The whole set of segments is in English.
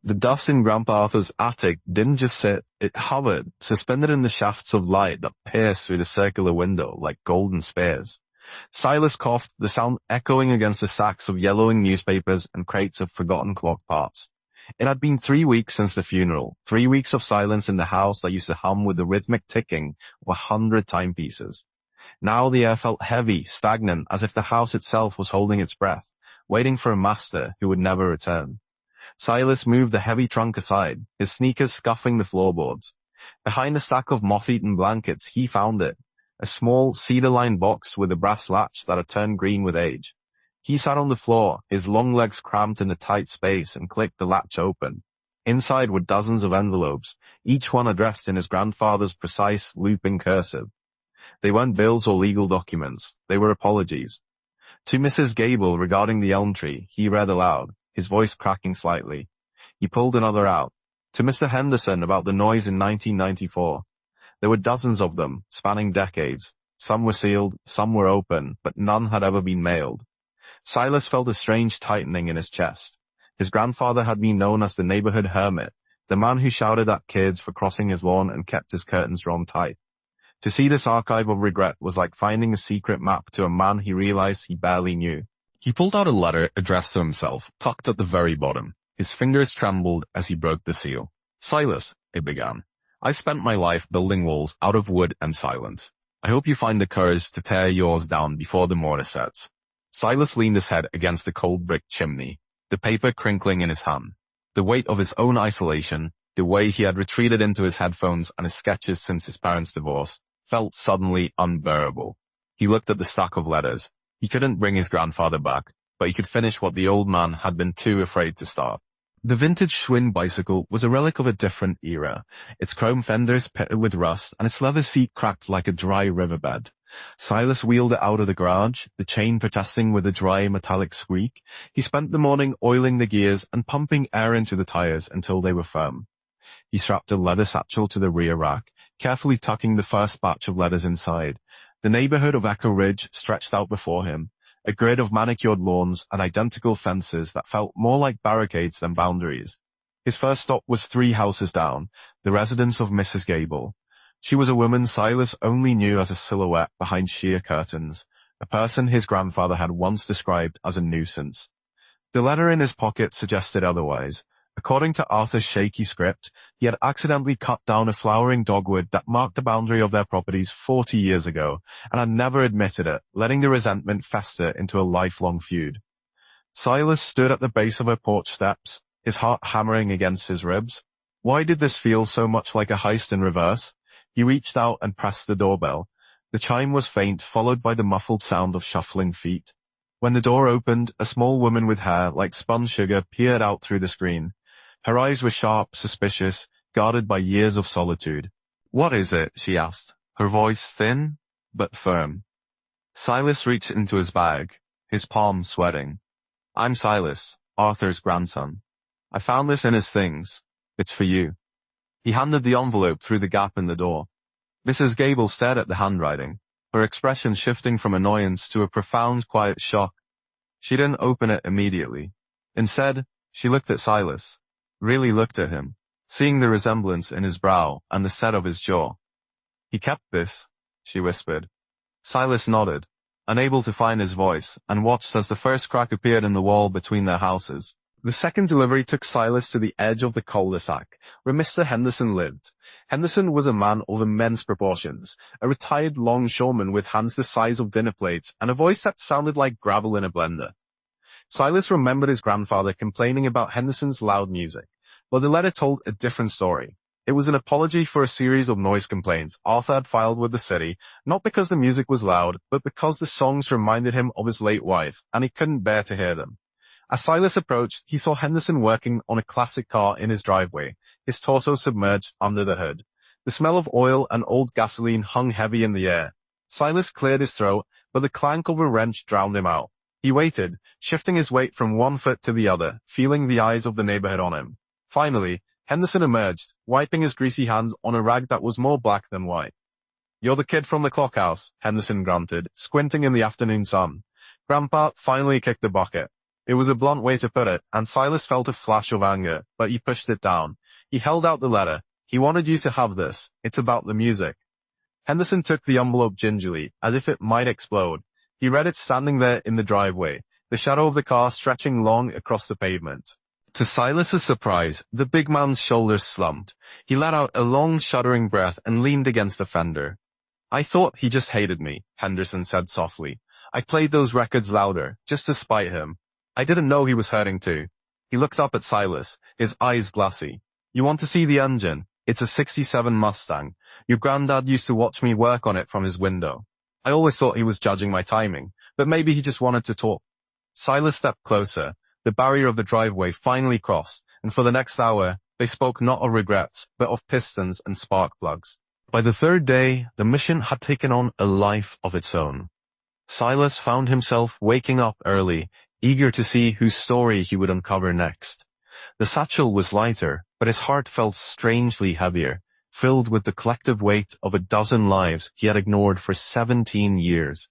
The dust in Grandpa Arthur's attic didn't just sit, it hovered, suspended in the shafts of light that pierced through the circular window like golden spears. Silas coughed, the sound echoing against the sacks of yellowing newspapers and crates of forgotten clock parts. It had been 3 weeks since the funeral, 3 weeks of silence in the house that used to hum with the rhythmic ticking of 100 timepieces. Now the air felt heavy, stagnant, as if the house itself was holding its breath, waiting for a master who would never return. Silas moved the heavy trunk aside, his sneakers scuffing the floorboards. Behind a stack of moth-eaten blankets, he found it, a small, cedar-lined box with a brass latch that had turned green with age. He sat on the floor, his long legs cramped in the tight space, and clicked the latch open. Inside were dozens of envelopes, each one addressed in his grandfather's precise, looping cursive. They weren't bills or legal documents, they were apologies. To Mrs. Gable regarding the elm tree, he read aloud, his voice cracking slightly. He pulled another out. To Mr. Henderson about the noise in 1994. There were dozens of them, spanning decades. Some were sealed, some were open, but none had ever been mailed. Silas felt a strange tightening in his chest. His grandfather had been known as the neighborhood hermit, the man who shouted at kids for crossing his lawn and kept his curtains drawn tight. To see this archive of regret was like finding a secret map to a man he realized he barely knew. He pulled out a letter addressed to himself, tucked at the very bottom. His fingers trembled as he broke the seal. Silas, it began. I spent my life building walls out of wood and silence. I hope you find the courage to tear yours down before the mortar sets. Silas leaned his head against the cold brick chimney, the paper crinkling in his hand. The weight of his own isolation, the way he had retreated into his headphones and his sketches since his parents' divorce, felt suddenly unbearable. He looked at the stack of letters. He couldn't bring his grandfather back, but he could finish what the old man had been too afraid to start. The vintage Schwinn bicycle was a relic of a different era, its chrome fenders pitted with rust and its leather seat cracked like a dry riverbed. Silas wheeled it out of the garage, the chain protesting with a dry metallic squeak. He spent the morning oiling the gears and pumping air into the tires until they were firm. He strapped a leather satchel to the rear rack, carefully tucking the first batch of letters inside. The neighborhood of Echo Ridge stretched out before him, a grid of manicured lawns and identical fences that felt more like barricades than boundaries. His first stop was 3 houses down, the residence of Mrs. Gable. She was a woman Silas only knew as a silhouette behind sheer curtains, a person his grandfather had once described as a nuisance. The letter in his pocket suggested otherwise. According to Arthur's shaky script, he had accidentally cut down a flowering dogwood that marked the boundary of their properties 40 years ago, and had never admitted it, letting the resentment fester into a lifelong feud. Silas stood at the base of her porch steps, his heart hammering against his ribs. Why did this feel so much like a heist in reverse? He reached out and pressed the doorbell. The chime was faint, followed by the muffled sound of shuffling feet. When the door opened, a small woman with hair like spun sugar peered out through the screen. Her eyes were sharp, suspicious, guarded by years of solitude. "What is it?" she asked, her voice thin, but firm. Silas reached into his bag, his palm sweating. "I'm Silas, Arthur's grandson. I found this in his things. It's for you." He handed the envelope through the gap in the door. Mrs. Gable stared at the handwriting, her expression shifting from annoyance to a profound, quiet shock. She didn't open it immediately. Instead, she looked at Silas. Really looked at him, seeing the resemblance in his brow and the set of his jaw. "He kept this," she whispered. Silas nodded, unable to find his voice, and watched as the first crack appeared in the wall between their houses. The second delivery took Silas to the edge of the cul-de-sac, where Mr. Henderson lived. Henderson was a man of immense proportions, a retired longshoreman with hands the size of dinner plates and a voice that sounded like gravel in a blender. Silas remembered his grandfather complaining about Henderson's loud music, but the letter told a different story. It was an apology for a series of noise complaints Arthur had filed with the city, not because the music was loud, but because the songs reminded him of his late wife, and he couldn't bear to hear them. As Silas approached, he saw Henderson working on a classic car in his driveway, his torso submerged under the hood. The smell of oil and old gasoline hung heavy in the air. Silas cleared his throat, but the clank of a wrench drowned him out. He waited, shifting his weight from one foot to the other, feeling the eyes of the neighborhood on him. Finally, Henderson emerged, wiping his greasy hands on a rag that was more black than white. "You're the kid from the clock house," Henderson grunted, squinting in the afternoon sun. Grandpa finally kicked the bucket. It was a blunt way to put it, and Silas felt a flash of anger, but he pushed it down. He held out the letter. He wanted you to have this. It's about the music. Henderson took the envelope gingerly, as if it might explode. He read it standing there in the driveway, the shadow of the car stretching long across the pavement. To Silas's surprise, the big man's shoulders slumped. He let out a long, shuddering breath and leaned against the fender. I thought he just hated me, Henderson said softly. I played those records louder, just to spite him. I didn't know he was hurting too. He looked up at Silas, his eyes glassy. You want to see the engine? It's a '67 Mustang. Your granddad used to watch me work on it from his window. I always thought he was judging my timing, but maybe he just wanted to talk. Silas stepped closer. The barrier of the driveway finally crossed, and for the next hour, they spoke not of regrets, but of pistons and spark plugs. By the third day, the mission had taken on a life of its own. Silas found himself waking up early, eager to see whose story he would uncover next. The satchel was lighter, but his heart felt strangely heavier, filled with the collective weight of a dozen lives he had ignored for 17 years.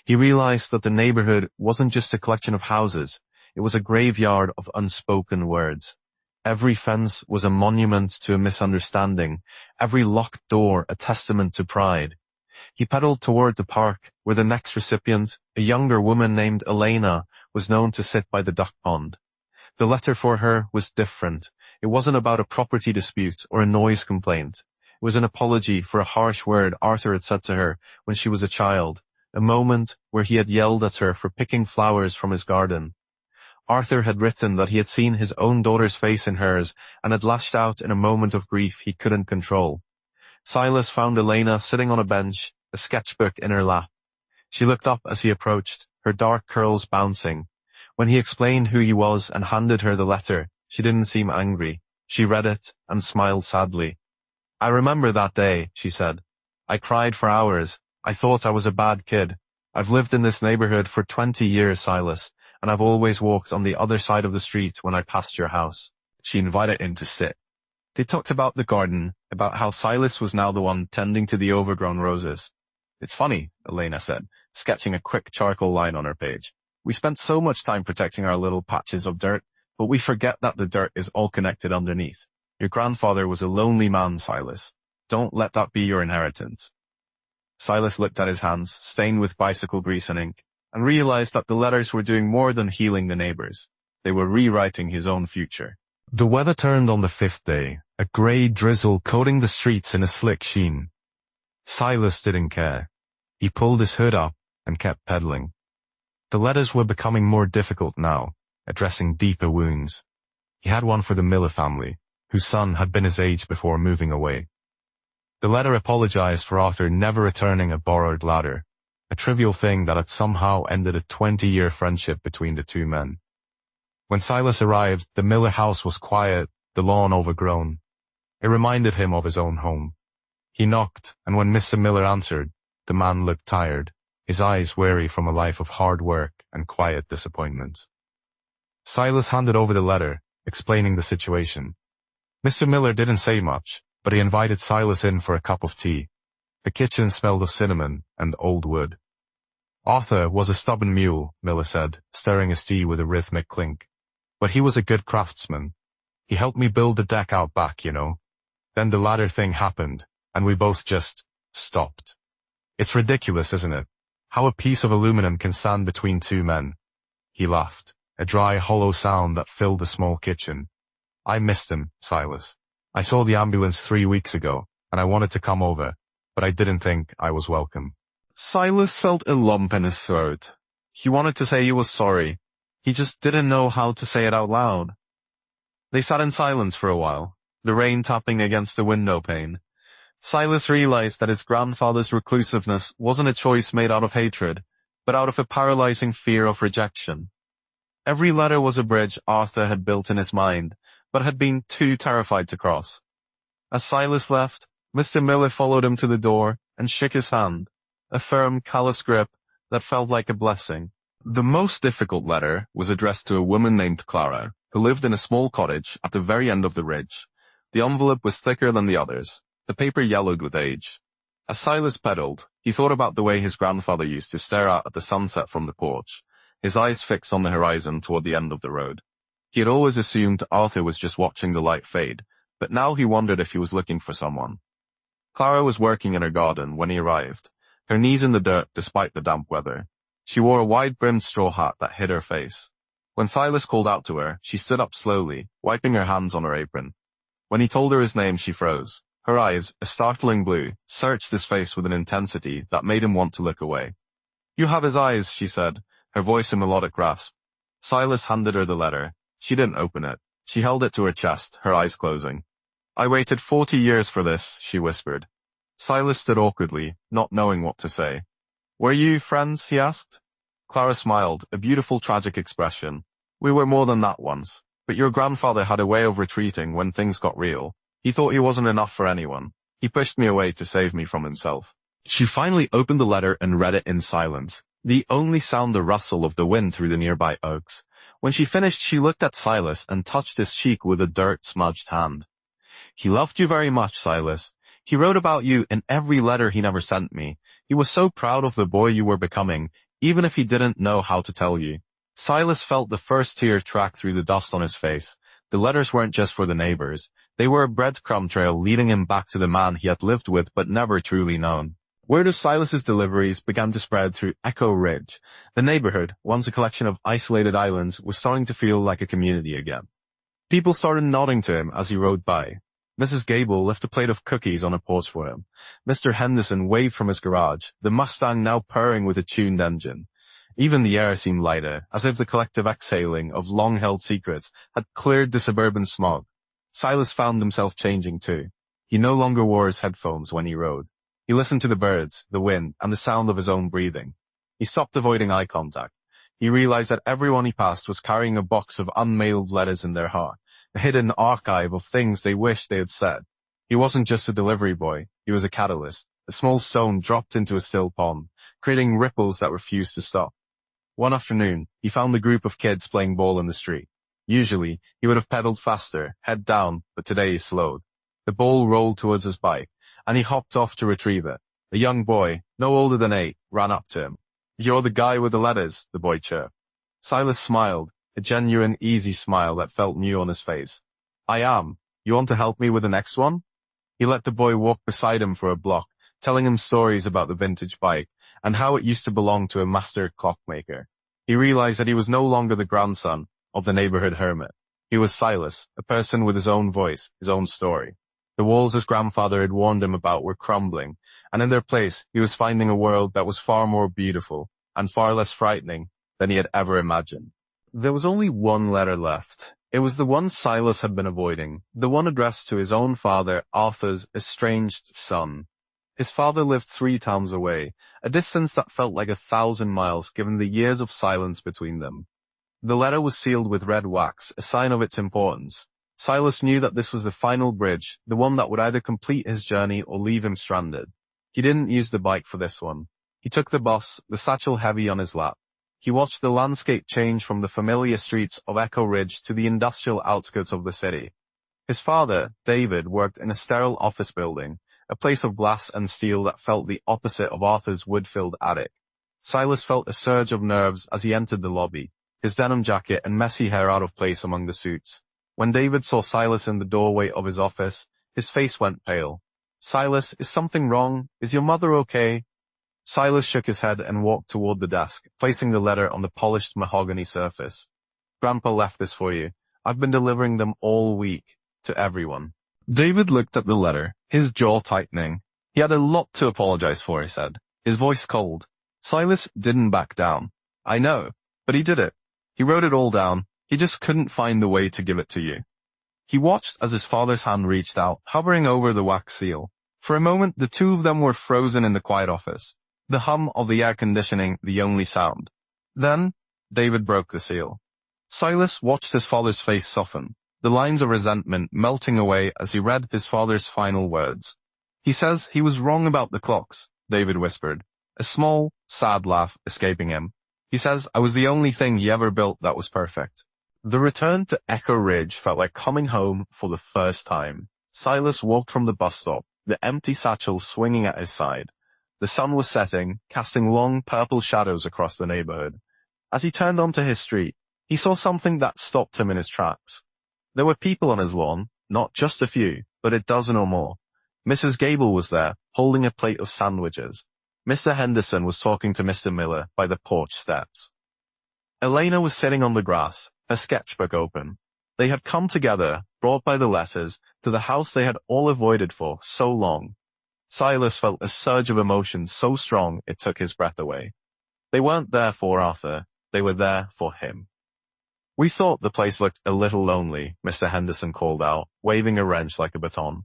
He realized that the neighborhood wasn't just a collection of houses, it was a graveyard of unspoken words. Every fence was a monument to a misunderstanding, every locked door a testament to pride. He pedaled toward the park, where the next recipient, a younger woman named Elena, was known to sit by the duck pond. The letter for her was different. It wasn't about a property dispute or a noise complaint. It was an apology for a harsh word Arthur had said to her when she was a child, a moment where he had yelled at her for picking flowers from his garden. Arthur had written that he had seen his own daughter's face in hers and had lashed out in a moment of grief he couldn't control. Silas found Elena sitting on a bench, a sketchbook in her lap. She looked up as he approached, her dark curls bouncing. When he explained who he was and handed her the letter, she didn't seem angry. She read it and smiled sadly. I remember that day, she said. I cried for hours. I thought I was a bad kid. I've lived in this neighborhood for 20 years, Silas, and I've always walked on the other side of the street when I passed your house. She invited him to sit. They talked about the garden, about how Silas was now the one tending to the overgrown roses. It's funny, Elena said, sketching a quick charcoal line on her page. We spent so much time protecting our little patches of dirt, but we forget that the dirt is all connected underneath. Your grandfather was a lonely man, Silas. Don't let that be your inheritance. Silas looked at his hands, stained with bicycle grease and ink, and realized that the letters were doing more than healing the neighbors. They were rewriting his own future. The weather turned on the fifth day, a grey drizzle coating the streets in a slick sheen. Silas didn't care. He pulled his hood up and kept pedaling. The letters were becoming more difficult now, addressing deeper wounds. He had one for the Miller family, whose son had been his age before moving away. The letter apologized for Arthur never returning a borrowed ladder, a trivial thing that had somehow ended a 20-year friendship between the two men. When Silas arrived, the Miller house was quiet, the lawn overgrown. It reminded him of his own home. He knocked, and when Mr. Miller answered, the man looked tired, his eyes weary from a life of hard work and quiet disappointments. Silas handed over the letter, explaining the situation. Mr. Miller didn't say much, but he invited Silas in for a cup of tea. The kitchen smelled of cinnamon and old wood. Arthur was a stubborn mule, Miller said, stirring his tea with a rhythmic clink. But he was a good craftsman. He helped me build the deck out back, you know. Then the ladder thing happened, and we both just stopped. It's ridiculous, isn't it? How a piece of aluminum can stand between two men. He laughed, a dry, hollow sound that filled the small kitchen. I missed him, Silas. I saw the ambulance 3 weeks ago, and I wanted to come over, but I didn't think I was welcome. Silas felt a lump in his throat. He wanted to say he was sorry. He just didn't know how to say it out loud. They sat in silence for a while, the rain tapping against the window pane. Silas realized that his grandfather's reclusiveness wasn't a choice made out of hatred, but out of a paralyzing fear of rejection. Every letter was a bridge Arthur had built in his mind, but had been too terrified to cross. As Silas left, Mr. Miller followed him to the door and shook his hand, a firm, callous grip that felt like a blessing. The most difficult letter was addressed to a woman named Clara, who lived in a small cottage at the very end of the ridge. The envelope was thicker than the others, the paper yellowed with age. As Silas pedaled, he thought about the way his grandfather used to stare out at the sunset from the porch, his eyes fixed on the horizon toward the end of the road. He had always assumed Arthur was just watching the light fade, but now he wondered if he was looking for someone. Clara was working in her garden when he arrived, her knees in the dirt despite the damp weather. She wore a wide-brimmed straw hat that hid her face. When Silas called out to her, she stood up slowly, wiping her hands on her apron. When he told her his name, she froze. Her eyes, a startling blue, searched his face with an intensity that made him want to look away. "You have his eyes," she said, her voice a melodic rasp. Silas handed her the letter. She didn't open it. She held it to her chest, her eyes closing. "I waited 40 years for this," she whispered. Silas stood awkwardly, not knowing what to say. "Were you friends?" he asked. Clara smiled, a beautiful tragic expression. "We were more than that once. But your grandfather had a way of retreating when things got real. He thought he wasn't enough for anyone. He pushed me away to save me from himself." She finally opened the letter and read it in silence, the only sound the rustle of the wind through the nearby oaks. When she finished, she looked at Silas and touched his cheek with a dirt-smudged hand. "He loved you very much, Silas. He wrote about you in every letter he never sent me. He was so proud of the boy you were becoming, even if he didn't know how to tell you." Silas felt the first tear track through the dust on his face. The letters weren't just for the neighbors. They were a breadcrumb trail leading him back to the man he had lived with but never truly known. Word of Silas's deliveries began to spread through Echo Ridge. The neighborhood, once a collection of isolated islands, was starting to feel like a community again. People started nodding to him as he rode by. Mrs. Gable left a plate of cookies on a porch for him. Mr. Henderson waved from his garage, the Mustang now purring with a tuned engine. Even the air seemed lighter, as if the collective exhaling of long-held secrets had cleared the suburban smog. Silas found himself changing too. He no longer wore his headphones when he rode. He listened to the birds, the wind, and the sound of his own breathing. He stopped avoiding eye contact. He realized that everyone he passed was carrying a box of unmailed letters in their heart, a hidden archive of things they wished they had said. He wasn't just a delivery boy, he was a catalyst, a small stone dropped into a still pond, creating ripples that refused to stop. One afternoon, he found a group of kids playing ball in the street. Usually, he would have pedaled faster, head down, but today he slowed. The ball rolled towards his bike, and he hopped off to retrieve it. A young boy, no older than 8, ran up to him. "You're the guy with the letters," the boy chirped. Silas smiled, a genuine, easy smile that felt new on his face. "I am. You want to help me with the next one?" He let the boy walk beside him for a block, telling him stories about the vintage bike, and how it used to belong to a master clockmaker. He realized that he was no longer the grandson of the neighborhood hermit. He was Silas, a person with his own voice, his own story. The walls his grandfather had warned him about were crumbling, and in their place he was finding a world that was far more beautiful and far less frightening than he had ever imagined. There was only one letter left. It was the one Silas had been avoiding, the one addressed to his own father, Arthur's estranged son. His father lived 3 towns away, a distance that felt like 1,000 miles given the years of silence between them. The letter was sealed with red wax, a sign of its importance. Silas knew that this was the final bridge, the one that would either complete his journey or leave him stranded. He didn't use the bike for this one. He took the bus, the satchel heavy on his lap. He watched the landscape change from the familiar streets of Echo Ridge to the industrial outskirts of the city. His father, David, worked in a sterile office building, a place of glass and steel that felt the opposite of Arthur's wood-filled attic. Silas felt a surge of nerves as he entered the lobby, his denim jacket and messy hair out of place among the suits. When David saw Silas in the doorway of his office, his face went pale. "Silas, is something wrong? Is your mother okay?" Silas shook his head and walked toward the desk, placing the letter on the polished mahogany surface. "Grandpa left this for you. I've been delivering them all week, to everyone." David looked at the letter, his jaw tightening. He had a lot to apologize for, he said, his voice cold. Silas didn't back down. "I know, but he did it. He wrote it all down. He just couldn't find the way to give it to you." He watched as his father's hand reached out, hovering over the wax seal. For a moment, the two of them were frozen in the quiet office, the hum of the air conditioning the only sound. Then, David broke the seal. Silas watched his father's face soften, the lines of resentment melting away as he read his father's final words. "He says he was wrong about the clocks," David whispered, a small, sad laugh escaping him. "He says I was the only thing he ever built that was perfect." The return to Echo Ridge felt like coming home for the first time. Silas walked from the bus stop, the empty satchel swinging at his side. The sun was setting, casting long purple shadows across the neighborhood. As he turned onto his street, he saw something that stopped him in his tracks. There were people on his lawn, not just a few, but a dozen or more. Mrs. Gable was there, holding a plate of sandwiches. Mr. Henderson was talking to Mr. Miller by the porch steps. Elena was sitting on the grass, her sketchbook open. They had come together, brought by the letters, to the house they had all avoided for so long. Silas felt a surge of emotion so strong it took his breath away. They weren't there for Arthur, they were there for him. We thought the place looked a little lonely, Mr. Henderson called out, waving a wrench like a baton.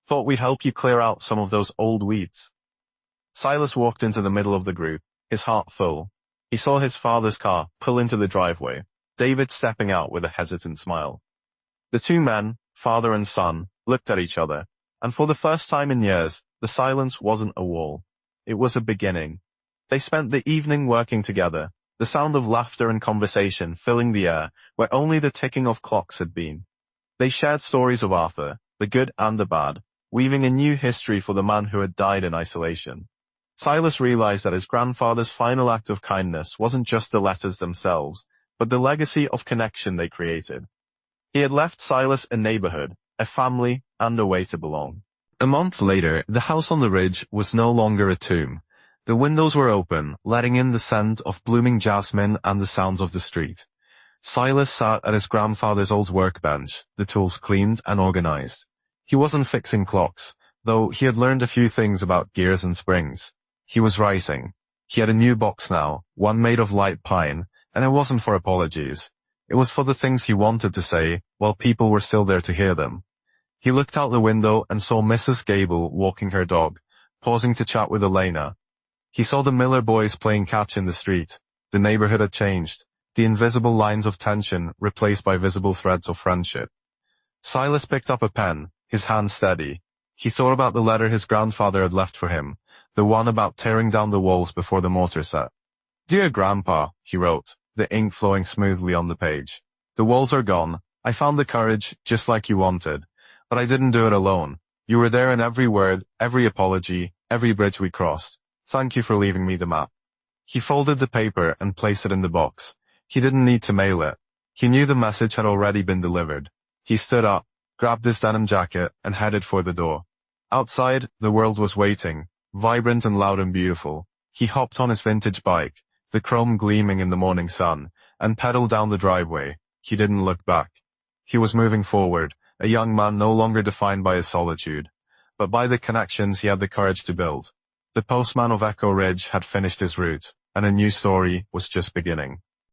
Thought we'd help you clear out some of those old weeds. Silas walked into the middle of the group, his heart full. He saw his father's car pull into the driveway, David stepping out with a hesitant smile. The two men, father and son, looked at each other, and for the first time in years, the silence wasn't a wall. It was a beginning. They spent the evening working together, the sound of laughter and conversation filling the air where only the ticking of clocks had been. They shared stories of Arthur, the good and the bad, weaving a new history for the man who had died in isolation. Silas realized that his grandfather's final act of kindness wasn't just the letters themselves, but the legacy of connection they created. He had left Silas a neighborhood, a family, and a way to belong. A month later, the house on the ridge was no longer a tomb. The windows were open, letting in the scent of blooming jasmine and the sounds of the street. Silas sat at his grandfather's old workbench, the tools cleaned and organized. He wasn't fixing clocks, though he had learned a few things about gears and springs. He was writing. He had a new box now, one made of light pine, and it wasn't for apologies. It was for the things he wanted to say, while people were still there to hear them. He looked out the window and saw Mrs. Gable walking her dog, pausing to chat with Elena. He saw the Miller boys playing catch in the street. The neighborhood had changed, the invisible lines of tension replaced by visible threads of friendship. Silas picked up a pen, his hand steady. He thought about the letter his grandfather had left for him, the one about tearing down the walls before the mortar set. "Dear Grandpa," he wrote, the ink flowing smoothly on the page. "The walls are gone. I found the courage, just like you wanted. But I didn't do it alone. You were there in every word, every apology, every bridge we crossed. Thank you for leaving me the map." He folded the paper and placed it in the box. He didn't need to mail it. He knew the message had already been delivered. He stood up, grabbed his denim jacket, and headed for the door. Outside, the world was waiting, vibrant and loud and beautiful. He hopped on his vintage bike, the chrome gleaming in the morning sun, and pedaled down the driveway. He didn't look back. He was moving forward, a young man no longer defined by his solitude, but by the connections he had the courage to build. The postman of Echo Ridge had finished his route, and a new story was just beginning.